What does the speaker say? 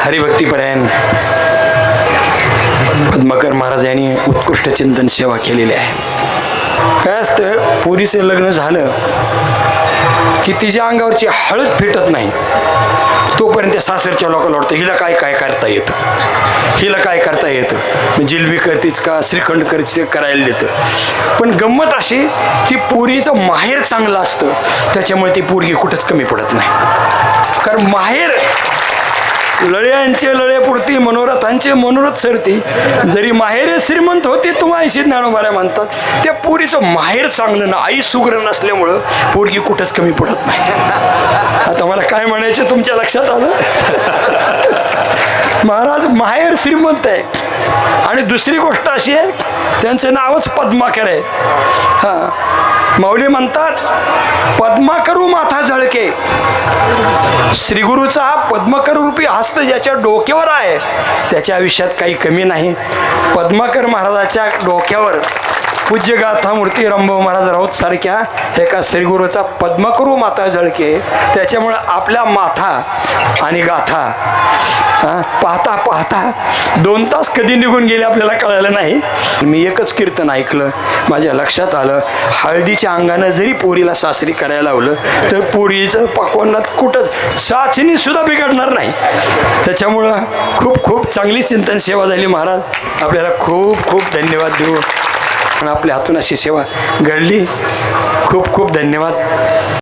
हरिभक्तीपरायण पद्माकर महाराज यांनी उत्कृष्ट चिंतन सेवा केलेली आहे. काय असतं, पोरीचं लग्न झालं की तिच्या अंगावरची हळद फेटत नाही तोपर्यंत त्या सासरच्या लोकांना वाटतं हिला काय काय करता येतं, हिला काय करता येतं, जिलबी करतेच का श्रीखंड करायला देतं. पण गंमत अशी, ती पोरीचं माहेर चांगलं असतं त्याच्यामुळे ती पोरगी कुठंच कमी पडत नाही. कारण माहेर लळ्यांचे लळेपुरती मनोरथांचे मनोरथ सरती, जरी माहेर श्रीमंत होते तुम्हा ऐशी ज्ञानोबाऱ्या म्हणतात, त्या पोरीचं माहेर चांगलं ना, आई सुग्र नसल्यामुळं पोरगी कुठंच कमी पडत नाही. आता मला काय म्हणायचं तुमच्या लक्षात आलं. महाराज माहेर श्रीमंत आहे आणि दुसरी गोष्ट अशी आहे, त्यांचं नावच पद्माकर आहे. हां, माऊली म्हणतात पद्माकरू माथा झळके. श्रीगुरूचा पद्मकर रूपी हस्त ज्याच्या डोक्यावर आहे त्याच्या आयुष्यात काही कमी नाही. पद्माकर महाराजाच्या डोक्यावर पूज्य गाथा मूर्ती रंभाऊ महाराज राऊत सारख्या एका श्रीगुरूचा पद्मकरू माथा झळके. त्याच्यामुळं आपल्या माथा आणि गाथा पाहता पाहता 2 तास कधी निघून गेले आपल्याला कळालं नाही. मी एकच कीर्तन ऐकलं, माझ्या लक्षात आलं, हळदीच्या अंगानं जरी पोरीला सासरी करायला लावलं तर पोरीचं पक्वान्नात कुठं साचणी सुद्धा बिघडणार नाही. त्याच्यामुळं खूप खूप चांगली चिंतन सेवा झाली. महाराज आपल्याला खूप खूप धन्यवाद देऊ आणि आपल्या हातून अशी सेवा घडली. खूप खूप धन्यवाद.